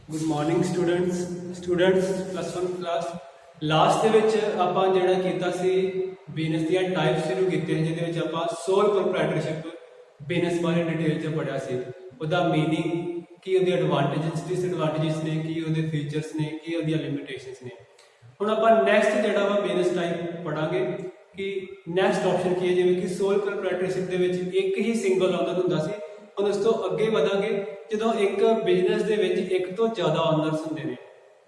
Good morning students plus one class last ਦੇ ਵਿੱਚ ਆਪਾਂ ਜਿਹੜਾ ਕੀਤਾ ਸੀ ਬਿਜ਼ਨਸ ਦੀਆਂ ਟਾਈਪਸ ਸ਼ੁਰੂ ਕੀਤੇ ਜਿਹਦੇ ਵਿੱਚ ਆਪਾਂ ਸੋਲ ਪ੍ਰੋਪਰਾਈਟਰਸ਼ਿਪ ਬਿਜ਼ਨਸ ਬਾਰੇ ਡਿਟੇਲ 'ਚ ਪੜਿਆ ਸੀ ਉਹਦਾ ਮੀਨਿੰਗ ਕੀ ਉਹਦੇ ਐਡਵਾਂਟੇजेस ਡਿਸਐਡਵਾਂਟੇजेस ਨੇ ਕੀ ਉਹਦੇ ਫੀਚਰਸ ਨੇ ਕੀ ਉਹਦੀਆਂ ਲਿਮਿਟੇਸ਼ਨਸ ਨੇ ਹੁਣ ਆਪਾਂ ਨੈਕਸਟ ਜਿਹੜਾ ਵਾ ਬਿਜ਼ਨਸ ਟਾਈਪ ਪੜਾਂਗੇ ਕਿ ਨੈਕਸਟ ਆਪਸ਼ਨ ਕੀ ਹੈ ਜਿਵੇਂ ਕਿ ਸੋਲ ਪ੍ਰੋਪਰਾਈਟਰਸ਼ਿਪ ਦੇ ਵਿੱਚ ਇੱਕ ਹੀ ਸਿੰਗਲ ਓਨਰ ਹੁੰਦਾ ਸੀ ਹੁਣ ਉਸ ਤੋਂ ਅੱਗੇ ਵਧਾਂਗੇ ਜਦੋਂ ਇੱਕ ਬਿਜ਼ਨਸ ਦੇ ਵਿੱਚ ਇੱਕ ਤੋਂ ਜ਼ਿਆਦਾ ਓਨਰਸ ਹੁੰਦੇ ਨੇ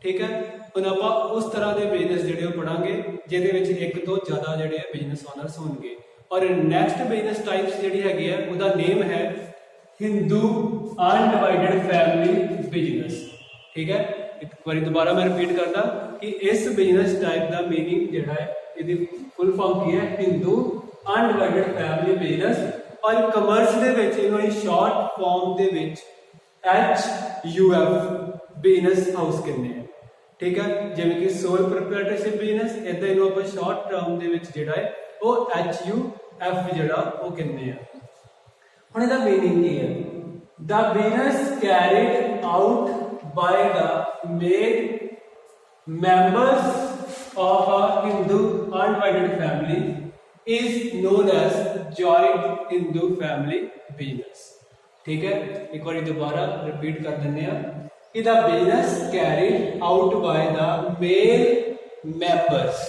ਠੀਕ ਹੈ ਹੁਣ ਆਪਾਂ ਉਸ ਤਰ੍ਹਾਂ ਦੇ ਬਿਜ਼ਨਸ ਜਿਹੜੇ ਉਹ ਪੜਾਂਗੇ ਜਿਹਦੇ ਵਿੱਚ ਇੱਕ ਤੋਂ ਜ਼ਿਆਦਾ ਜਿਹੜੇ ਬਿਜ਼ਨਸ ਓਨਰਸ ਹੋਣਗੇ ਔਰ ਨੈਕਸਟ ਬਿਜ਼ਨਸ ਟਾਈਪਸ ਜਿਹੜੀ ਹੈਗੀ ਹੈ ਉਹਦਾ ਨੇਮ ਹੈ ਹਿੰਦੂ ਅਨਡਿਵਾਈਡਡ ਫੈਮਿਲੀ ਬਿਜ਼ਨਸ ਠੀਕ ਹੈ ਇੱਕ ਵਾਰੀ ਦੁਬਾਰਾ ਮੈਂ ਰਿਪੀਟ ਕਰਦਾ ਕਿ ਇਸ ਬਿਜ਼ਨਸ ਟਾਈਪ ਦਾ ਮੀਨਿੰਗ ਜਿਹੜਾ ਹੈ ਇਹਦੀ ਫੁੱਲ ਫਾਰਮ ਕੀ ਹੈ ਹਿੰਦੂ ਅਨਡਿਵਾਈਡਡ ਫੈਮਿਲੀ ਬਿਜ਼ਨਸ और कमर्स ਦੇ ਵਿੱਚ ਇਹਨੂੰ ਅਸੀਂ ਸ਼ਾਰਟ ਫਾਰਮ ਦੇ ਵਿੱਚ HUF ਬਿਜ਼ਨਸ ਹਾਊਸ ਕਹਿੰਦੇ ਆ ਠੀਕ ਹੈ ਜਿਵੇਂ ਕਿ ਸੋਲ ਪ੍ਰੋਪਰਾਈਟਰਸ਼ਿਪ ਬਿਜ਼ਨਸ ਇਦਾਂ ਇਹਨੂੰ ਆਪਾਂ ਸ਼ਾਰਟ ਟਰਮ ਦੇ ਵਿੱਚ ਜਿਹੜਾ ਹੈ ਉਹ HUF ਜਿਹੜਾ ਉਹ ਕਹਿੰਦੇ ਆ ਹੁਣ ਇਹਦਾ ਮੀਨਿੰਗ ਕੀ ਹੈ the business carried out by the made members of a Hindu undivided family is known as joint Hindu family business ठीक है एक बार दोबारा रिपीट कर देने कि the business carried out by the male members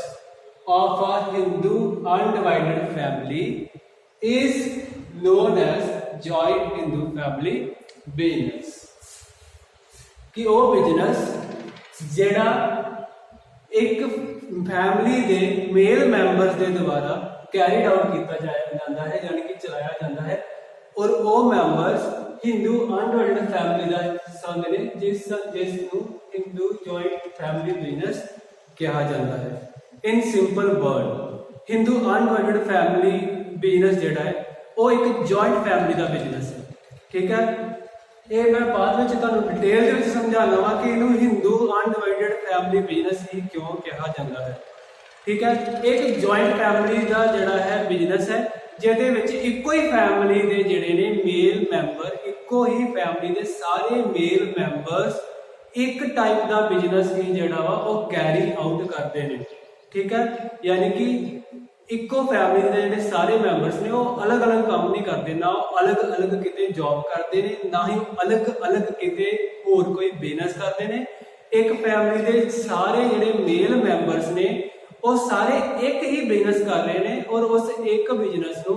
of a Hindu undivided family is known as joint Hindu family business कि वो business जेड़ा एक फैमिली दे मेल मेंबर्स दे द्वारा कैरिड आउट किया जाता है यानी कि चलाया जाता है और वो मैंबर्स हिंदू अनडिवाइडेड फैमिली का हिस्सा होंगे जिसनूं हिंदू जॉइंट फैमिली बिजनेस कहा जाता है in simple word Hindu undivided family business जिहड़ा है वो एक जॉइंट फैमिली का बिजनेस है ठीक है ये मैं बाद में तुहानूं डिटेल दे विच समझाना वा कि इहनूं हिंदू अनडिवाइडेड फैमिली बिजनेस ही क्यों कहा जाता है ठीक है एक जॉइंट फैमिली का जिहड़ा है बिजनेस है जिहदे विच इक्को ही फैमिली दे जिहड़े ने मेल मैंबर इक्को ही फैमिली दे सारे मेल मैंबर्स एक टाइप का बिजनेस ही जिहड़ा वा वो कैरी आउट करते हैं ठीक है यानी कि इक्को फैमिली के जिहड़े सारे मैंबर्स ने वो अलग अलग काम नहीं करते ना अलग अलग किते जॉब करते हैं ना ही अलग अलग किते होर कोई बिजनेस करते हैं एक फैमिली के सारे जिहड़े मेल मैंबर्स ने वो सारे एक ही बिजनेस कर रहे हैं और उस एक बिजनेस को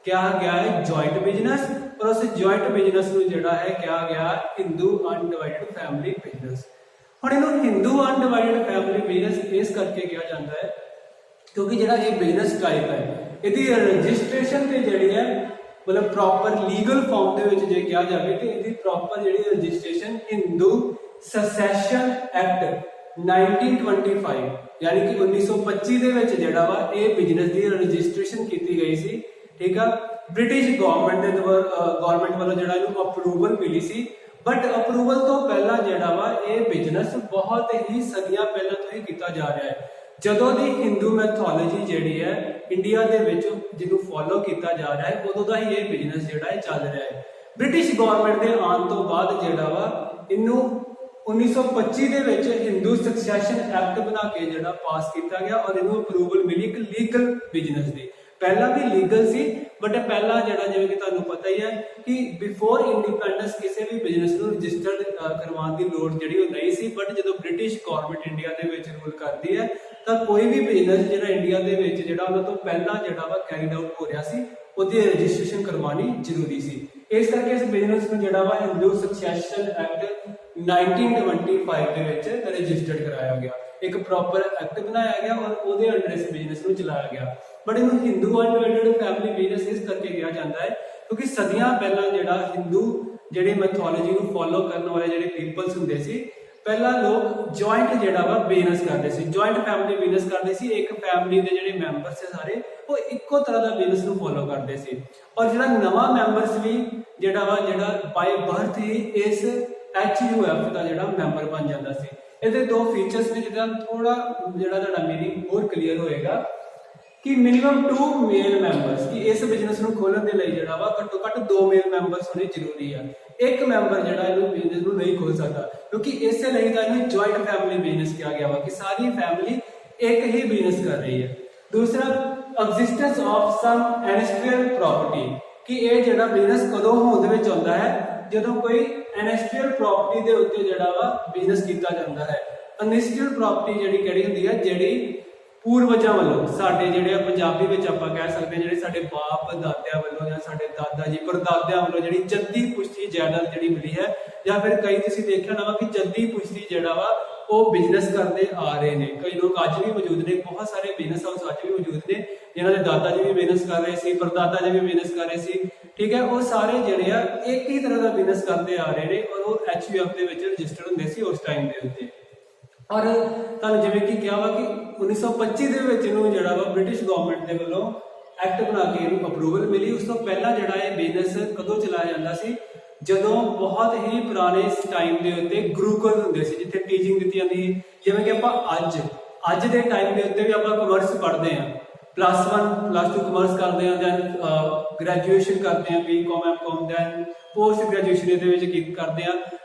क्या गया है जॉइंट बिजनेस और उस जॉइंट बिजनेस को जिहड़ा है क्या गया हिंदू अनडिवाइडेड फैमिली बिजनेस हुण इहनूं हिंदू अनडिवाइडेड फैमिली बिजनेस इस करके कहा जाता है क्योंकि जिहड़ा ये बिजनेस टाइप है इहदी रजिस्ट्रेशन ते जिहड़ी है मतलब प्रॉपर लीगल फॉर्म दे विच जे कहा जाए कि इहदी प्रॉपर जिहड़ी रजिस्ट्रेशन हिंदू सक्सेशन एक्ट 1925 यानी कि 1925 ਦੇ ਵਿੱਚ ਜਿਹੜਾ ਵਾ ਇਹ ਬਿਜ਼ਨਸ ਦੀ ਰਜਿਸਟ੍ਰੇਸ਼ਨ ਕੀਤੀ ਗਈ ਸੀ ਠੀਕ ਆ ਬ੍ਰਿਟਿਸ਼ ਗਵਰਨਮੈਂਟ ਵੱਲੋਂ ਜਿਹੜਾ ਇਹਨੂੰ ਅਪਰੂਵਲ ਮਿਲੀ ਸੀ ਬਟ ਅਪਰੂਵਲ ਤੋਂ ਪਹਿਲਾਂ ਜਿਹੜਾ ਵਾ ਇਹ ਬਿਜ਼ਨਸ ਬਹੁਤ ਹੀ ਸਦੀਆਂ ਪਹਿਲਾਂ ਤੋਂ ਹੀ ਕੀਤਾ ਜਾ ਰਿਹਾ ਹੈ ਜਦੋਂ ਦੀ ਹਿੰਦੂ ਮੈਥੋਲੋਜੀ ਜਿਹੜੀ ਹੈ ਇੰਡੀਆ ਦੇ ਵਿੱਚ ਜਿਹਨੂੰ ਫੋਲੋ ਕੀਤਾ ਜਾ ਰਿਹਾ ਹੈ ਉਦੋਂ ਦਾ ਹੀ ਇਹ ਬਿਜ਼ਨਸ ਜਿਹੜਾ ਹੈ ਚੱਲ ਰਿਹਾ ਹੈ ਬ੍ਰਿਟਿਸ਼ ਗਵਰਨਮੈਂਟ ਦੇ ਆਉਣ ਤੋਂ ਬਾਅਦ ਜਿਹੜਾ ਵਾ ਇਹਨੂੰ 1925 ਦੇ ਵਿੱਚ ਹਿੰਦੂ ਸਕਸੈਸ਼ਨ ਐਕਟ ਬਣਾ ਕੇ ਜਿਹੜਾ ਪਾਸ ਕੀਤਾ ਗਿਆ ਔਰ ਇਹਨੂੰ ਅਪਰੂਵਲ ਮਿਲੀ ਇੱਕ ਲੀਗਲ ਬਿਜ਼ਨਸ ਦੀ ਪਹਿਲਾਂ ਵੀ ਲੀਗਲ ਸੀ ਬਟ ਪਹਿਲਾਂ ਜਿਹੜਾ ਜਿਵੇਂ ਕਿ ਤੁਹਾਨੂੰ ਪਤਾ ਹੀ ਹੈ ਕਿ ਬਿਫੋਰ ਇੰਡੀਪੈਂਡੈਂਸ ਕਿਸੇ ਵੀ ਬਿਜ਼ਨਸ ਨੂੰ ਰਜਿਸਟਰਡ ਕਰਵਾਉਣ ਦੀ ਲੋੜ ਜਿਹੜੀ ਉਹ ਨਹੀਂ ਸੀ ਬਟ ਜਦੋਂ ਬ੍ਰਿਟਿਸ਼ ਗਵਰਨਮੈਂਟ ਇੰਡੀਆ ਦੇ ਵਿੱਚ ਰੂਲ ਕਰਦੀ ਹੈ ਤਾਂ ਕੋਈ ਵੀ ਬਿਜ਼ਨਸ ਜਿਹੜਾ ਇੰਡੀਆ ਦੇ ਵਿੱਚ ਜਿਹੜਾ ਉਹਨਾਂ ਤੋਂ ਪਹਿਲਾਂ ਜਿਹੜਾ ਵਾ ਕੈਰੀਡ ਆਊਟ ਹੋ ਰਿਹਾ ਸੀ ਉਹਦੀ ਰਜਿਸਟ੍ਰੇਸ਼ਨ ਕਰਵਾਉਣੀ ਜ਼ਰੂਰੀ ਸੀ ਇਸ ਕਰਕੇ ਇਸ ਬਿਜ਼ਨਸ ਨੂੰ ਜਿਹੜਾ ਵਾ ਹਿੰਦੂ ਸਕਸੈਸ਼ਨ ਐਕਟ 1925 ਦੇ ਵਿੱਚ ਰਜਿਸਟਰਡ ਕਰਾਇਆ ਗਿਆ ਇੱਕ ਪ੍ਰੋਪਰ ਐਕਟ ਬਣਾਇਆ ਗਿਆ ਔਰ ਉਹਦੇ ਅੰਡਰ ਇਸ ਬਿਜ਼ਨਸ ਨੂੰ ਚਲਾਇਆ ਗਿਆ ਬਟ ਇਹਨੂੰ ਹਿੰਦੂ ਅਨਡਿਵਾਈਡਡ ਫੈਮਿਲੀ ਬਿਜ਼ਨਸ ਇਸ ਕਰਕੇ ਕਿਹਾ ਜਾਂਦਾ ਹੈ ਕਿਉਂਕਿ ਸਦੀਆਂ ਪਹਿਲਾਂ ਜਿਹੜਾ ਹਿੰਦੂ ਜਿਹੜੇ ਮੈਥੋਲੋਜੀ ਨੂੰ ਫੋਲੋ ਕਰਨ ਵਾਲੇ ਜਿਹੜੇ ਪੀਪਲਸ ਹੁੰਦੇ ਸੀ ਪਹਿਲਾਂ ਲੋਕ ਜੁਆਇੰਟ ਜਿਹੜਾ ਵਾ ਬਿਜ਼ਨਸ ਕਰਦੇ ਸੀ ਜੁਆਇੰਟ ਫੈਮਿਲੀ ਬਿਜ਼ਨਸ ਕਰਦੇ ਸੀ ਇੱਕ ਫੈਮਿਲੀ ਦੇ ਜਿਹੜੇ ਮੈਂਬਰਸ ਸੀ ਸਾਰੇ ਉਹ ਇੱਕੋ ਤਰ੍ਹਾਂ ਦਾ ਬਿਜ਼ਨਸ ਨੂੰ ਫੋਲੋ ਕਰਦੇ ਸੀ ਔਰ ਜਿਹੜਾ ਨਵਾਂ ਮੈਂਬਰਸ ਵੀ ਜਿਹੜਾ ਬਾਈ ਬਰਥ ਹੀ ਇਸ HUF ਦਾ ਜਿਹੜਾ ਮੈਂਬਰ ਬਣ ਜਾਂਦਾ ਸੀ ਇਹਦੇ ਦੋ ਫੀਚਰਸ ਨੇ ਜਿਹਦਾ ਥੋੜਾ ਜਿਹੜਾ ਤੁਹਾਡਾ ਮੀਨਿੰਗ ਹੋਰ ਕਲੀਅਰ ਹੋਏਗਾ कि मिनिमम 2 मेल मैंबर्स कि इस बिजनेस ਨੂੰ ਖੋਲਣ ਦੇ ਲਈ ਜਿਹੜਾ ਵਾ ਘੱਟੋ ਘੱਟ 2 ਮੇਲ ਮੈਂਬਰਸ ਹੋਣੇ ਜ਼ਰੂਰੀ ਆ ਇੱਕ ਮੈਂਬਰ ਜਿਹੜਾ ਇਹਨੂੰ ਬਿਜ਼ਨਸ ਨੂੰ ਨਹੀਂ ਖੋਲ ਸਕਦਾ, ਕਿਉਂਕਿ ਇਸੇ ਲਈ ਤਾਂ ਇਹਨੂੰ ਜੁਆਇੰਟ ਫੈਮਿਲੀ ਬਿਜ਼ਨਸ ਕਿਹਾ ਗਿਆ ਵਾ ਕਿ ਸਾਰੀ ਫੈਮਿਲੀ ਇੱਕ ਹੀ ਬਿਜ਼ਨਸ ਕਰ ਰਹੀ ਹੈ। ਦੂਸਰਾ, ਐਗਜ਼ਿਸਟੈਂਸ ਆਫ ਸਮ ਇਨਡਸਟਰੀਅਲ ਪ੍ਰਾਪਰਟੀ, ਕਿ ਇਹ ਜਿਹੜਾ ਬਿਜ਼ਨਸ ਕਦੋਂ ਹੋਂਦ ਦੇ ਵਿੱਚ ਆਉਂਦਾ ਹੈ, ਜਦੋਂ ਕੋਈ ਇਨਡਸਟਰੀਅਲ ਪ੍ਰਾਪਰਟੀ ਦੇ ਉੱਤੇ ਜਿਹੜਾ ਵਾ ਬਿਜ਼ਨਸ ਕੀਤਾ ਜਾਂਦਾ ਹੈ। ਇਨਡਸਟਰੀਅਲ ਪ੍ਰਾਪਰਟੀ ਜਿਹੜੀ ਕਿਹੜੀ ਹੁੰਦੀ ਹੈ, ਜਿਹੜੀ ਪੂਰਵਜਾਂ ਵੱਲੋਂ ਸਾਡੇ ਜਿਹੜੇ ਪੰਜਾਬੀ ਵਿੱਚ ਆਪਾਂ ਕਹਿ ਸਕਦੇ ਹਾਂ ਜਿਹੜੇ ਸਾਡੇ ਬਾਪ ਦਾਦਿਆਂ ਵੱਲੋਂ ਜਾਂ ਸਾਡੇ ਦਾਦਾ ਜੀ ਪੜਦਾਦਿਆਂ ਵੱਲੋਂ ਜਿਹੜੀ ਜੱਦੀ ਪੁਸ਼ਤੀ ਜਾਇਦਾਦ ਜਿਹੜੀ ਮਿਲੀ ਹੈ, ਜਾਂ ਫਿਰ ਕਈ ਤੁਸੀਂ ਦੇਖਿਆ ਨਾ ਵਾ ਕਿ ਜੱਦੀ ਪੁਸ਼ਤੀ ਜਿਹੜਾ ਵਾ ਉਹ ਬਿਜ਼ਨਸ ਕਰਦੇ ਆ ਰਹੇ ਨੇ। ਕਈ ਲੋਕ ਅੱਜ ਵੀ ਮੌਜੂਦ ਨੇ, ਬਹੁਤ ਸਾਰੇ ਬਿਜ਼ਨਸ ਹਾਊਸ ਅੱਜ ਵੀ ਮੌਜੂਦ ਨੇ ਜਿਨ੍ਹਾਂ ਦੇ ਦਾਦਾ ਜੀ ਵੀ ਬਿਜ਼ਨਸ ਕਰ ਰਹੇ ਸੀ, ਪੜਦਾਦਾ ਜੀ ਵੀ ਬਿਜ਼ਨਸ ਕਰ ਰਹੇ ਸੀ, ਠੀਕ ਹੈ। ਉਹ ਸਾਰੇ ਜਿਹੜੇ ਆ ਇੱਕ ਹੀ ਤਰ੍ਹਾਂ ਦਾ ਬਿਜ਼ਨਸ ਕਰਦੇ ਆ ਰਹੇ ਨੇ ਔਰ ਉਹ HUF ਦੇ ਵਿੱਚ ਰਜਿਸਟਰ ਹੁੰਦੇ ਸੀ ਉਸ ਟਾਈਮ ਦੇ ਉੱਤੇ। ਔਰ ਤੁਹਾਨੂੰ ਜਿਵੇਂ ਕਿ ਕਿਹਾ ਵਾ ਕਿ 1925 ਦੇ ਵਿੱਚ ਇਹਨੂੰ ਜਿਹੜਾ ਵਾ ਬ੍ਰਿਟਿਸ਼ ਗਵਰਨਮੈਂਟ ਦੇ ਵੱਲੋਂ ਐਕਟ ਬਣਾ ਕੇ ਇਹਨੂੰ ਅਪਰੂਵਲ ਮਿਲੀ। ਉਸ ਤੋਂ ਪਹਿਲਾਂ ਜਿਹੜਾ ਇਹ ਬਿਜ਼ਨਸ ਕਦੋਂ ਚਲਾਇਆ ਜਾਂਦਾ ਸੀ, ਜਦੋਂ ਬਹੁਤ ਹੀ ਪੁਰਾਣੇ ਟਾਈਮ ਦੇ ਉੱਤੇ ਗੁਰੂਕੁਲ ਹੁੰਦੇ ਸੀ ਜਿੱਥੇ ਟੀਚਿੰਗ ਦਿੱਤੀ ਜਾਂਦੀ ਸੀ। ਜਿਵੇਂ ਕਿ ਆਪਾਂ ਅੱਜ ਦੇ ਟਾਈਮ ਦੇ ਉੱਤੇ ਵੀ ਆਪਾਂ ਕਮਰਸ ਪੜ੍ਹਦੇ ਹਾਂ, +1 +2 ਕਮਰਸ ਕਰਦੇ ਹਾਂ, ਦੈਨ ਗ੍ਰੈਜੂਏਸ਼ਨ ਕਰਦੇ ਹਾਂ BCom MCom, then post graduation ਇਹਦੇ ਵਿੱਚ ਕਰਦੇ ਹਾਂ,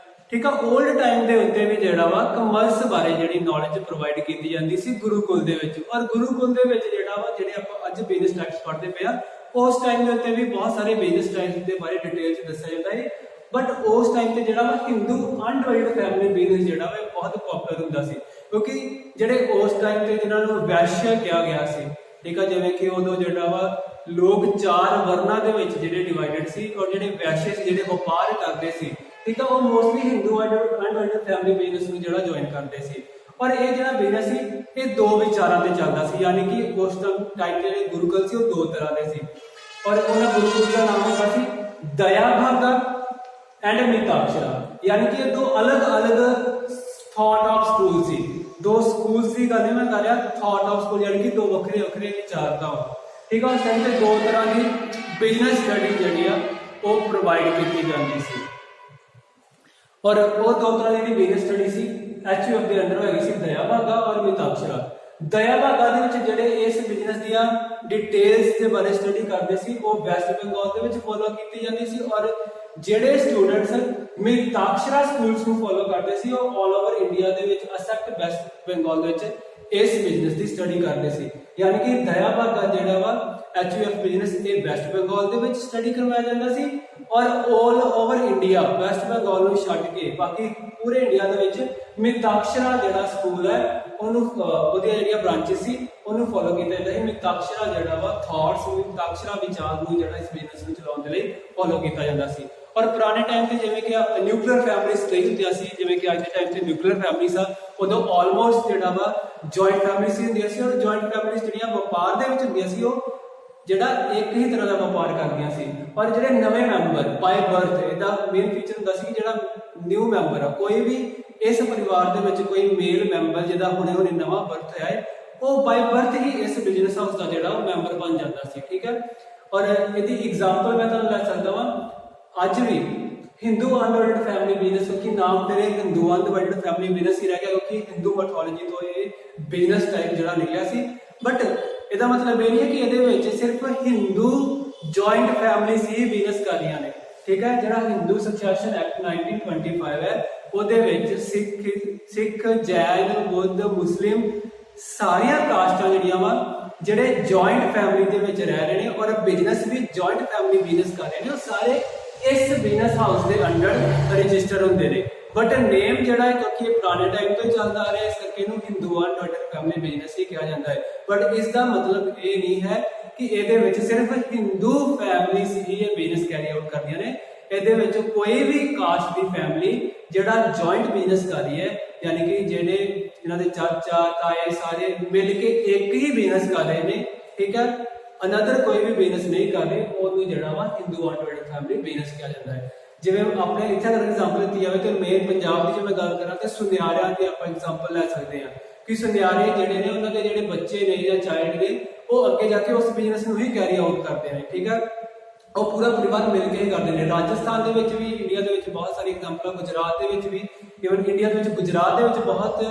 ਠੀਕ ਆ। 올ਡ ਟਾਈਮ ਦੇ ਉੱਤੇ ਵੀ ਜਿਹੜਾ ਵਾ ਕਮਰਸ ਬਾਰੇ ਜਿਹੜੀ ਨੌਲੇਜ ਪ੍ਰੋਵਾਈਡ ਕੀਤੀ ਜਾਂਦੀ ਸੀ ਗੁਰੂਕੁਲ ਦੇ ਵਿੱਚ। ਔਰ ਗੁਰੂਕੁਲ ਦੇ ਵਿੱਚ ਜਿਹੜਾ ਵਾ ਜਿਹੜੇ ਆਪਾਂ ਅੱਜ ਬਿਜ਼ਨਸ ਟਾਈਪਸ ਪੜ੍ਹਦੇ ਪਏ ਆ, ਉਸ ਟਾਈਮ ਦੇ ਉੱਤੇ ਵੀ ਬਹੁਤ ਸਾਰੇ ਬਿਜ਼ਨਸ ਟਾਈਪਸ ਦੇ ਬਾਰੇ ਡਿਟੇਲ 'ਚ ਦੱਸਿਆ ਜਾਂਦਾ ਹੈ। ਬਟ ਉਸ ਟਾਈਮ ਤੇ ਜਿਹੜਾ ਵਾ ਹਿੰਦੂ ਅਨਡਿਵਾਈਡਡ ਫੈਮਿਲੀ ਬਿਜ਼ਨਸ ਜਿਹੜਾ ਵਾ ਬਹੁਤ ਪਪੂਲਰ ਹੁੰਦਾ ਸੀ, ਕਿਉਂਕਿ ਜਿਹੜੇ ਉਸ ਟਾਈਮ ਤੇ ਜਿਹਨਾਂ ਨੂੰ ਵੈਸ਼ਯ ਕਿਹਾ ਗਿਆ ਸੀ, ਠੀਕ ਆ। ਜਿਵੇਂ ਕਿ ਉਦੋਂ ਜਿਹੜਾ ਵਾ ਲੋਕ 4 ਵਰਨਾਂ ਦੇ ਵਿੱਚ ਜਿਹੜੇ ਡਿਵਾਈਡਡ ਸੀ ਔਰ ਜਿਹੜੇ ਵੈਸ਼ਯ ਸੀ ਜਿਹੜੇ ਵਪਾਰ ਕਰਦੇ ਸੀ, ਠੀਕ ਆ, ਉਹ mostly Hindu undivided family business ਨੂੰ ਜਿਹੜਾ ਜੁਆਇਨ ਕਰਦੇ ਸੀ। ਪਰ ਇਹ ਜਿਹੜਾ ਬਿਜ਼ਨਸ ਸੀ ਇਹ 2 ਵਿਚਾਰਾਂ ਤੇ ਚੱਲਦਾ ਸੀ, ਯਾਨੀ ਕਿ ਉਸ ਟਾਈਮ ਜਿਹੜੇ ਗੁਰੂਕੁਲ ਸੀ ਉਹ 2 ਤਰ੍ਹਾਂ ਦੇ ਸੀ। ਔਰ ਉਹਨਾਂ ਗੁਰੂਕੁਲ ਦਾ ਨਾਮ ਹੁੰਦਾ ਸੀ ਦਇਆ ਭਾਗਾ ਐਂਡ ਮਿਤਾਕਸ਼ਰਾ, ਯਾਨੀ ਕਿ ਇਹ 2 ਅਲੱਗ-ਅਲੱਗ thought of school C. 2 schools ਦੀ ਗੱਲ ਮੈਂ ਕਰ ਰਿਹਾ, ਥਾਟ ਆਫ ਸਕੂਲ ਯਾਨੀ ਕਿ 2 ਵੱਖਰੇ ਵਿਚਾਰਧਾਵਾਂ, ਠੀਕ ਆ। ਉਸ ਟਾਈਮ ਤੇ 2 ਤਰ੍ਹਾਂ ਦੀ ਬਿਜ਼ਨਸ ਸਟੱਡੀ ਜਿਹੜੀ ਆ ਉਹ ਪ੍ਰੋਵਾਈਡ ਕੀਤੀ ਜਾਂਦੀ ਸੀ। ਔਰ ਉਹ 2 ਤਰ੍ਹਾਂ ਦੀ ਬਿਜ਼ਨਸ ਸਟੱਡੀ ਸੀ HUF ਦੇ ਅੰਡਰ ਹੈਗੀ ਸੀ ਦਇਆ ਭਾਗਾ ਔਰ ਮਿਤਾਕਸ਼ਰਾ। ਦਇਆ ਭਾਗਾ ਦੇ ਵਿੱਚ ਜਿਹੜੇ ਇਸ ਬਿਜ਼ਨਸ ਦੀਆਂ ਡਿਟੇਲਸ ਦੇ ਬਾਰੇ ਸਟੱਡੀ ਕਰਦੇ ਸੀ ਉਹ ਵੈਸਟ ਬੰਗਾਲ ਦੇ ਵਿੱਚ ਫੋਲੋ ਕੀਤੀ ਜਾਂਦੀ ਸੀ, ਔਰ ਜਿਹੜੇ ਸਟੂਡੈਂਟਸ ਮਿਤਾਕਸ਼ਰਾ ਸਕੂਲਸ ਨੂੰ ਫੋਲੋ ਕਰਦੇ ਸੀ ਉਹ ਆਲ ਓਵਰ ਇੰਡੀਆ ਦੇ ਵਿੱਚ ਐਕਸੈਪਟ ਵੈਸਟ ਬੰਗਾਲ ਦੇ ਵਿੱਚ ਇਸ ਬਿਜ਼ਨਸ ਦੀ ਸਟੱਡੀ ਕਰਦੇ ਸੀ। ਯਾਨੀ ਕਿ ਦਇਆ ਭਾਗਾ ਜਿਹੜਾ ਵਾ HUF ਬਿਜ਼ਨਸ ਇਹ ਵੈਸਟ ਬੰਗਾਲ ਦੇ ਵਿੱਚ ਸਟੱਡੀ ਕਰਵਾਇਆ ਜਾਂਦਾ ਸੀ, ਔਰ all over India West Bengal ਨੂੰ ਛੱਡ ਕੇ ਬਾਕੀ ਪੂਰੇ ਇੰਡੀਆ ਦੇ ਵਿੱਚ ਮਿਤਾਕਸ਼ਰਾ ਜਿਹੜਾ ਸਕੂਲ ਹੈ ਉਹਨੂੰ ਉਹਦੀਆਂ ਜਿਹੜੀਆਂ ਬ੍ਰਾਂਚਸ ਸੀ ਉਹਨੂੰ ਫੋਲੋ ਕੀਤਾ ਜਾਂਦਾ ਹੈ। ਮਿਤਾਕਸ਼ਰਾ ਜਿਹੜਾ ਵਾ ਥਾਟਸ, ਮਿਤਾਕਸ਼ਰਾ ਵਿਚਾਰ ਨੂੰ ਜਿਹੜਾ ਇਸ ਬਿਜ਼ਨਸ ਨੂੰ ਚਲਾਉਣ ਦੇ ਲਈ ਫੋਲੋ ਕੀਤਾ ਜਾਂਦਾ ਸੀ। ਔਰ ਪੁਰਾਣੇ ਟਾਈਮ ਤੇ ਜਿਵੇਂ ਕਿ ਨਿਊਕਲੀਅਰ ਫੈਮਿਲੀਜ਼ ਨਹੀਂ ਹੁੰਦੀਆਂ ਸੀ, ਜਿਵੇਂ ਕਿ ਅੱਜ ਦੇ ਟਾਈਮ ਤੇ ਨਿਊਕਲੀਅਰ ਫੈਮਿਲੀਜ਼ ਆ, ਉਦੋਂ ਆਲਮੋਸਟ ਜਿਹੜਾ ਵਾ ਜੁਆਇੰਟ ਫੈਮਿਲੀਜ਼ ਹੁੰਦੀਆਂ ਸੀ। ਔਰ ਜੁਆਇੰਟ ਫੈਮਿਲੀਜ਼ ਜਿਹੜੀਆਂ ਵਪਾਰ ਦੇ ਵਿੱਚ ਹੁੰਦੀਆਂ ਸੀ ਉਹ ਜਿਹੜਾ ਇੱਕ ਹੀ ਤਰ੍ਹਾਂ ਦਾ ਵਪਾਰ ਕਰਦੀਆਂ ਸੀ। ਔਰ ਜਿਹੜੇ ਨਵੇਂ ਮੈਂਬਰ ਬਾਈ ਬਰਥ, ਇਹਦਾ ਮੇਨ ਫੀਚਰ ਹੁੰਦਾ ਸੀ ਕਿ ਜਿਹੜਾ ਨਿਊ ਮੈਂਬਰ ਆ, ਕੋਈ ਵੀ ਇਸ ਪਰਿਵਾਰ ਦੇ ਵਿੱਚ ਕੋਈ ਮੇਲ ਮੈਂਬਰ ਜਿਹਦਾ ਹੁਣੇ ਨਵਾਂ ਬਰਥ ਹੋਇਆ ਹੈ, ਉਹ ਬਾਈ ਬਰਥ ਹੀ ਇਸ ਬਿਜ਼ਨਸ ਹਾਊਸ ਦਾ ਜਿਹੜਾ ਮੈਂਬਰ ਬਣ ਜਾਂਦਾ ਸੀ, ਠੀਕ ਹੈ। ਔਰ ਇਹਦੀ ਐਗਜ਼ਾਮਪਲ ਮੈਂ ਤੁਹਾਨੂੰ ਲੈ ਸਕਦਾ ਵਾਂ, ਅੱਜ ਵੀ ਹਿੰਦੂ ਅਨਡਿਵਾਈਡਡ ਫੈਮਿਲੀ ਬਿਜ਼ਨਸ, ਕਿਉਂਕਿ ਨਾਮ ਤੇਰੇ ਹਿੰਦੂ ਅਨਡਿਵਾਈਡਡ ਫੈਮਿਲੀ ਬਿਜ਼ਨਸ ਹੀ ਰਹਿ ਗਿਆ, ਕਿਉਂਕਿ ਹਿੰਦੂ ਮੈਥੋਲੋਜੀ ਤੋਂ ਇਹ ਬਿਜ਼ਨਸ ਟਾਈਪ ਜਿਹੜਾ ਨਿਕਲਿਆ ਸੀ। ਬਟ ਇਹਦਾ ਮਤਲਬ ਇਹ ਨਹੀਂ ਹੈ ਕਿ ਇਹਦੇ ਵਿੱਚ ਸਿਰਫ ਹਿੰਦੂ ਜੁਆਇੰਟ ਫੈਮਿਲੀਜ਼ ਹੀ ਬਿਜ਼ਨਸ ਕਰ ਰਹੀਆਂ ਨੇ, ਠੀਕ ਹੈ। ਜਿਹੜਾ ਹਿੰਦੂ ਸਕਸੈਸ਼ਨ ਐਕਟ 1925 ਹੈ ਉਹਦੇ ਵਿੱਚ ਸਿੱਖ ਜੈਨ ਬੁੱਧ ਮੁਸਲਿਮ ਸਾਰੀਆਂ ਕਾਸਟਾਂ ਜਿਹੜੀਆਂ ਵਾ ਜਿਹੜੇ ਜੁਆਇੰਟ ਫੈਮਿਲੀ ਦੇ ਵਿੱਚ ਰਹਿ ਰਹੇ ਨੇ ਔਰ ਬਿਜ਼ਨਸ ਵੀ ਜੁਆਇੰਟ ਫੈਮਿਲੀ ਬਿਜ਼ਨਸ ਕਰ ਰਹੇ ਨੇ, ਉਹ ਸਾਰੇ ਇਸ ਬਿਜ਼ਨਸ ਹਾਊਸ ਦੇ ਅੰਡਰ ਰਜਿਸਟਰ ਹੁੰਦੇ ਨੇ। ਬਟ ਨੇਮ ਜਿਹੜਾ ਹੈ ਕਿਉਂਕਿ ਇਹ ਪੁਰਾਣੇ ਟਾਈਮ ਤੋਂ ਚੱਲਦਾ ਆ ਰਿਹਾ, ਇਸ ਕਰਕੇ ਇਹਨੂੰ ਹਿੰਦੂ ਅਨਡਿਵਾਈਡਡ ਫੈਮਿਲੀ ਬਿਜ਼ਨਸ ਹੀ ਕਿਹਾ ਜਾਂਦਾ ਹੈ। ਬਟ ਇਸ ਦਾ ਮਤਲਬ ਇਹ ਨਹੀਂ ਹੈ ਕਿ ਇਹਦੇ ਵਿੱਚ ਸਿਰਫ ਹਿੰਦੂ ਫੈਮਿਲੀਜ਼ ਹੀ ਇਹ ਬਿਜ਼ਨਸ ਕੈਰੀ ਆਊਟ ਕਰਦੀਆਂ ਨੇ। ਇਹਦੇ ਵਿੱਚ ਕੋਈ ਵੀ ਕਾਸਟ ਦੀ ਫੈਮਿਲੀ ਜਿਹੜਾ ਜੁਆਇੰਟ ਬਿਜ਼ਨਸ ਕਰ ਰਹੀ ਹੈ, ਯਾਨੀ ਕਿ ਜਿਨ੍ਹਾਂ ਦੇ ਚਾਚਾ ਤਾਏ ਸਾਰੇ ਮਿਲ ਕੇ ਇੱਕ ਹੀ ਬਿਜ਼ਨਸ ਕਰ ਰਹੇ ਨੇ, ਠੀਕ ਹੈ, ਅਨਦਰ ਕੋਈ ਵੀ ਬਿਜ਼ਨਸ ਨਹੀਂ ਕਰ ਰਹੇ, ਉਹਨੂੰ ਜਿਹੜਾ ਵਾ ਹਿੰਦੂ ਅਨਡਿਵਾਈਡਡ ਫੈਮਿਲੀ ਬਿਜ਼ਨਸ ਕਿਹਾ ਜਾਂਦਾ ਹੈ। ਜਿਵੇਂ ਆਪਣੇ ਇੱਥੇ ਅਗਰ ਐਗਜ਼ਾਮਪਲ ਦਿੱਤੀ ਜਾਵੇ ਤੇ ਮੇਨ ਪੰਜਾਬ ਦੀ ਜੇ ਮੈਂ ਗੱਲ ਕਰਾਂ ਤੇ ਸੁਨਿਆਰਿਆਂ ਦੀ ਆਪਾਂ ਐਗਜ਼ਾਮਪਲ ਲੈ ਸਕਦੇ ਹਾਂ ਕਿ ਸੁਨਿਆਰੇ ਜਿਹੜੇ ਨੇ ਉਹਨਾਂ ਦੇ ਜਿਹੜੇ ਬੱਚੇ ਨੇ ਜਾਂ ਚਾਈਲਡ ਨੇ ਉਹ ਅੱਗੇ ਜਾ ਕੇ ਉਸ ਬਿਜ਼ਨਸ ਨੂੰ ਹੀ ਕੈਰੀ ਆਊਟ ਕਰਦੇ ਨੇ, ਠੀਕ ਹੈ। ਉਹ ਪੂਰਾ ਪਰਿਵਾਰ ਮਿਲ ਕੇ ਹੀ ਕਰਦੇ ਨੇ। ਰਾਜਸਥਾਨ ਦੇ ਵਿੱਚ ਵੀ, ਇੰਡੀਆ ਦੇ ਵਿੱਚ ਬਹੁਤ ਸਾਰੀ ਐਗਜ਼ਾਮਪਲਾਂ, ਗੁਜਰਾਤ ਦੇ ਵਿੱਚ ਵੀ, ਇਵਨ ਇੰਡੀਆ ਦੇ ਵਿੱਚ ਗੁਜਰਾਤ ਦੇ ਵਿੱਚ ਬਹੁਤ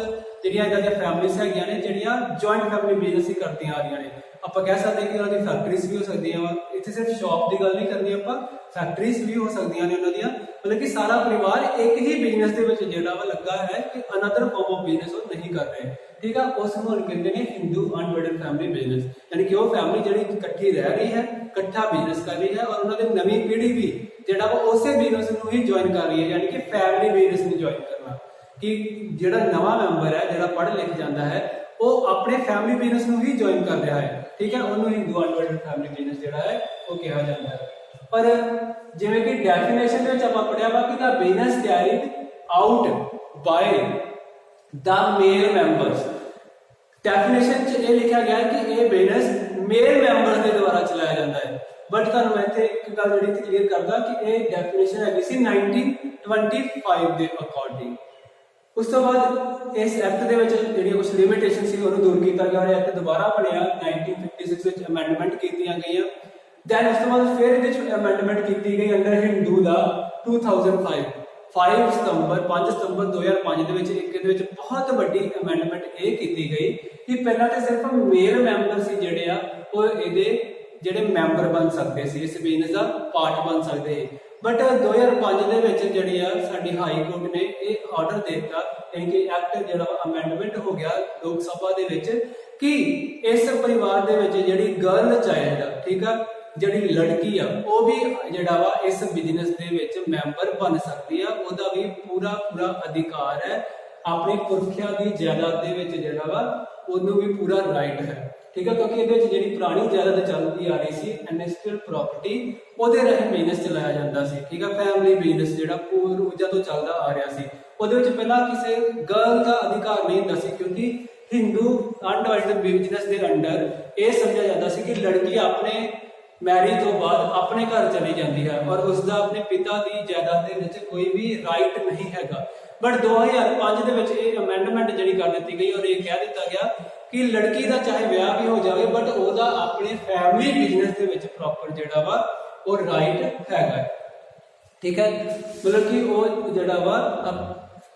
ਜਿਹੜੀਆਂ ਇਦਾਂ ਦੀਆਂ ਫੈਮਿਲੀਜ਼ ਹੈਗੀਆਂ ਨੇ ਜਿਹੜੀਆਂ ਜੁਆਇੰਟ ਫੈਮਿਲੀ ਬਿਜ਼ਨਸ ਹੀ ਕਰਦੀਆਂ ਆ ਰਹੀਆਂ ਨੇ। ਆਪਾਂ ਕਹਿ ਸਕਦੇ ਕਿ ਉਹਨਾਂ ਦੀ ਫੈਕਟਰੀਜ਼ ਵੀ ਹੋ ਸਕਦੀਆਂ ਵਾ, ਇੱਥੇ ਸਿਰਫ ਸ਼ਾਪ ਦੀ ਗੱਲ ਨਹੀਂ ਕਰਨੀ ਆਪਾਂ, ਫੈਕਟਰੀਜ਼ ਵੀ ਹੋ ਸਕਦੀਆਂ ਨੇ ਉਹਨਾਂ ਦੀਆਂ, मतलब कि सारा परिवार एक ही बिजनेस ਦੇ ਵਿੱਚ ਜਿਹੜਾ ਵਾ ਲੱਗਾ ਹੈ ਕਿ ਅਨਦਰ ਫਾਰਮ ਆਫ ਬਿਜ਼ਨਸ ਉਹ ਨਹੀਂ ਕਰ ਰਹੇ। ਠੀਕ ਆ, ਉਸ ਨੂੰ ਕਹਿੰਦੇ ਨੇ ਹਿੰਦੂ ਅਨਡਿਵਾਈਡਡ ਫੈਮਿਲੀ ਬਿਜ਼ਨਸ, ਯਾਨੀ ਕਿ ਉਹ ਫੈਮਿਲੀ ਜਿਹੜੀ ਇਕੱਠੀ ਰਹਿ ਰਹੀ ਹੈ, ਇਕੱਠਾ ਬਿਜ਼ਨਸ ਕਰ ਰਹੀ ਹੈ ਔਰ ਉਹਨਾਂ ਦੀ ਨਵੀਂ ਪੀੜ੍ਹੀ ਵੀ ਜਿਹੜਾ ਵਾ ਉਸੇ ਬਿਜ਼ਨਸ ਨੂੰ ਹੀ ਜੁਆਇਨ ਕਰ ਰਹੀ ਹੈ, ਯਾਨੀ ਕਿ ਫੈਮਿਲੀ ਬਿਜ਼ਨਸ ਨੂੰ ਜੁਆਇਨ ਕਰਨਾ। ਕਿ ਜਿਹੜਾ ਨਵਾਂ ਮੈਂਬਰ ਹੈ ਜਿਹੜਾ ਪੜ੍ਹ ਲਿਖ ਜਾਂਦਾ ਹੈ ਉਹ ਆਪਣੇ ਫੈਮਿਲੀ ਬਿਜ਼ਨਸ ਨੂੰ ਹੀ ਜੁਆਇਨ ਕਰ ਰਿਹਾ ਹੈ। ਠੀਕ ਹੈ, ਉਹਨੂੰ ਹਿੰਦੂ ਅਨਡਿਵਾਈਡਡ ਫੈਮਿਲੀ ਬਿਜ਼ਨਸ ਜਿਹੜਾ ਹੈ ਉਹ ਕਿਹਾ ਜਾਂਦਾ ਹੈ। ਪਰ ਜਿਵੇਂ ਕਿ ਡੈਫੀਨੇਸ਼ਨ ਦੇ ਵਿੱਚ ਆਪਾਂ ਪੜਿਆ ਵਾ ਕਿ ਦਾ business carried out by the male members. Definition 'ਚ ਇਹ ਲਿਖਿਆ ਗਿਆ ਕਿ ਇਹ ਬਿਜ਼ਨਸ ਮੇਲ ਮੈਂਬਰਸ ਦੇ ਦੁਆਰਾ ਚਲਾਇਆ ਜਾਂਦਾ ਹੈ। ਬਟ ਤੁਹਾਨੂੰ ਮੈਂ ਇੱਥੇ ਇੱਕ ਗੱਲ ਜਿਹੜੀ ਕਲੀਅਰ ਕਰਦਾ ਕਿ ਇਹ ਡੈਫੀਨੇਸ਼ਨ ਹੈਗੀ ਸੀ 1925 ਦੇ ਅਕੋਰਡਿੰਗ। ਉਸ ਤੋਂ ਬਾਅਦ ਇਸ ਐਕਟ ਦੇ ਵਿੱਚ ਜਿਹੜੀਆਂ ਕੁਝ ਲਿਮਿਟੇਸ਼ਨ ਸੀ ਉਹਨੂੰ ਦੂਰ ਕੀਤਾ ਗਿਆ ਔਰ ਐਕਟ ਦੁਬਾਰਾ ਬਣਿਆ 1956 ਵਿੱਚ ਅਮੈਂਡਮੈਂਟ ਕੀਤੀਆਂ ਗਈਆਂ। ਦੈਨ ਉਸ ਤੋਂ ਬਾਅਦ ਫਿਰ ਇਹਦੇ ਵਿੱਚ ਅਮੈਂਡਮੈਂਟ ਕੀਤੀ ਗਈ ਅੰਡਰ ਹਿੰਦੂ ਦਾ 2005 5 ਸਤੰਬਰ 2005 ਦੇ ਵਿੱਚ ਇਹਦੇ ਵਿੱਚ ਬਹੁਤ ਵੱਡੀ ਅਮੈਂਡਮੈਂਟ ਇਹ ਕੀਤੀ ਗਈ ਕਿ ਪਹਿਲਾਂ ਤਾਂ ਸਿਰਫ ਮੇਲ ਮੈਂਬਰ ਸੀ ਜਿਹੜੇ ਆ ਉਹ ਇਹਦੇ ਜਿਹੜੇ ਮੈਂਬਰ ਬਣ ਸਕਦੇ ਸੀ, ਇਸ ਬਿਜ਼ਨਸ ਦਾ ਪਾਰਟ ਬਣ ਸਕਦੇ ਸੀ। ਬਟ 2005 ਦੇ ਵਿੱਚ ਜਿਹੜੀ ਆ ਸਾਡੀ ਹਾਈ ਕੋਰਟ ਨੇ ਇਹ ਆਰਡਰ ਦੇ ਦਿੱਤਾ, ਯਾਨੀ ਕਿ ਐਕਟ ਜਿਹੜਾ ਅਮੈਂਡਮੈਂਟ ਹੋ ਗਿਆ ਲੋਕ ਸਭਾ ਦੇ ਵਿੱਚ ਕਿ ਇਸ ਪਰਿਵਾਰ ਦੇ ਵਿੱਚ ਜਿਹੜੀ ਗਰਲ ਚਾਈਲਡ ਆ, ਠੀਕ ਆ, ਜਿਹੜੀ ਲੜਕੀ ਆ ਉਹ ਵੀ ਜਿਹੜਾ ਵਾ ਇਸ ਬਿਜ਼ਨਸ ਦੇ ਵਿੱਚ ਮੈਂਬਰ ਬਣ ਸਕਦੀ ਆ। ਉਹਦਾ ਵੀ ਪੂਰਾ ਅਧਿਕਾਰ ਹੈ, ਆਪਣੇ ਪੁਰਖਿਆਂ ਦੀ ਜਾਇਦਾਦ ਦੇ ਵਿੱਚ ਜਿਹੜਾ ਵਾ ਉਹਨੂੰ ਵੀ ਪੂਰਾ ਰਾਈਟ ਹੈ। ਠੀਕ ਹੈ, ਕਿਉਂਕਿ ਇਹਦੇ ਵਿੱਚ ਜਿਹੜੀ ਪੁਰਾਣੀ ਜਾਇਦਾਦ ਚੱਲਦੀ ਆ ਰਹੀ ਸੀ ਇਨਸਟੀਟਿਊਸ਼ਨਲ ਪ੍ਰਾਪਰਟੀ, ਉਹਦੇ ਰਾਹੀਂ ਬਿਜ਼ਨਸ ਚਲਾਇਆ ਜਾਂਦਾ ਸੀ। ਠੀਕ ਹੈ, ਫੈਮਿਲੀ ਬਿਜ਼ਨਸ ਜਿਹੜਾ ਪੂਰਵਜਾਂ ਤੋਂ ਚੱਲਦਾ ਆ ਰਿਹਾ ਸੀ, ਉਹਦੇ ਵਿੱਚ ਪਹਿਲਾਂ ਕਿਸੇ ਗਰਲ ਦਾ ਅਧਿਕਾਰ ਨਹੀਂ ਹੁੰਦਾ ਸੀ, ਕਿਉਂਕਿ ਹਿੰਦੂ ਅਨਡਿਵਾਈਡਡ ਬਿਜ਼ਨਸ ਦੇ ਅੰਡਰ ਇਹ ਸਮਝਿਆ ਜਾਂਦਾ ਸੀ ਕਿ ਲੜਕੀ ਆਪਣੇ ਮੈਰਿਜ ਤੋਂ ਬਾਅਦ ਆਪਣੇ ਘਰ ਚਲੀ ਜਾਂਦੀ ਹੈ ਔਰ ਉਸ ਦਾ ਆਪਣੇ ਪਿਤਾ ਦੀ ਜਾਇਦਾਦ ਦੇ ਵਿੱਚ ਕੋਈ ਵੀ ਰਾਈਟ ਨਹੀਂ ਹੈਗਾ। ਬਟ 2005 ਦੇ ਵਿੱਚ ਇਹ ਅਮੈਂਡਮੈਂਟ ਜਿਹੜੀ ਕਰ ਦਿੱਤੀ ਗਈ ਔਰ ਇਹ ਕਹਿ ਦਿੱਤਾ ਗਿਆ ਕਿ ਲੜਕੀ ਦਾ ਚਾਹੇ ਵਿਆਹ ਵੀ ਹੋ ਜਾਵੇ ਬਟ ਉਹਦਾ ਆਪਣੇ ਫੈਮਿਲੀ ਬਿਜ਼ਨਸ ਦੇ ਵਿੱਚ ਪ੍ਰੋਪਰ ਜਿਹੜਾ ਵਾ ਉਹ ਰਾਈਟ ਹੈਗਾ। ਠੀਕ ਹੈ, ਮਤਲਬ ਕਿ ਉਹ ਜਿਹੜਾ ਵਾ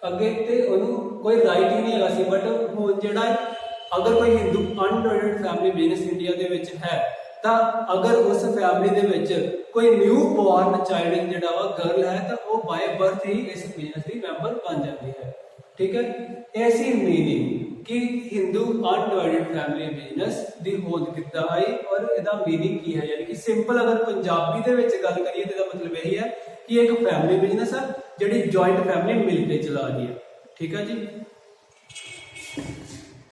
ਅੱਗੇ ਤੇ ਉਹਨੂੰ ਕੋਈ ਰਾਈਟ ਹੀ ਨਹੀਂ ਹੈਗਾ ਸੀ। ਬਟ ਹੁਣ ਜਿਹੜਾ ਅਗਰ ਕੋਈ Hindu undivided family business India ਦੇ ਵਿੱਚ ਹੈ ਤਾਂ ਅਗਰ ਉਸ ਫੈਮਿਲੀ ਦੇ ਵਿੱਚ ਕੋਈ ਨਿਊ ਬੋਰਨ ਚਾਈਲਡ ਜਿਹੜਾ ਵਾ ਗਰਲ ਹੈ ਤਾਂ ਉਹ ਬਾਏ ਬਰਥ ਹੀ ਇਸ ਬਿਜ਼ਨਸ ਦੀ ਮੈਂਬਰ ਬਣ ਜਾਂਦੀ ਹੈ। ਠੀਕ ਹੈ, ਐਸੀ ਮੀਨਿੰਗ ਕਿ ਹਿੰਦੂ ਅਨਡਿਵਾਈਡਡ ਫੈਮਿਲੀ ਬਿਜ਼ਨਸ ਦੀ ਹੋਂਦ ਕਿੱਦਾਂ ਆਈ ਔਰ ਇਹਦਾ ਮੀਨਿੰਗ ਕੀ ਹੈ। ਯਾਨੀ ਕਿ ਸਿੰਪਲ ਅਗਰ ਪੰਜਾਬੀ ਦੇ ਵਿੱਚ ਗੱਲ ਕਰੀਏ ਤਾਂ ਇਹਦਾ ਮਤਲਬ ਇਹ ਹੈ ਕਿ ਇੱਕ ਫੈਮਿਲੀ ਬਿਜ਼ਨਸ ਹੈ ਜਿਹੜੀ ਜੁਆਇੰਟ ਫੈਮਿਲੀ ਮਿਲ ਕੇ ਚਲਾ ਰਹੀ ਹੈ। ਠੀਕ ਹੈ ਜੀ।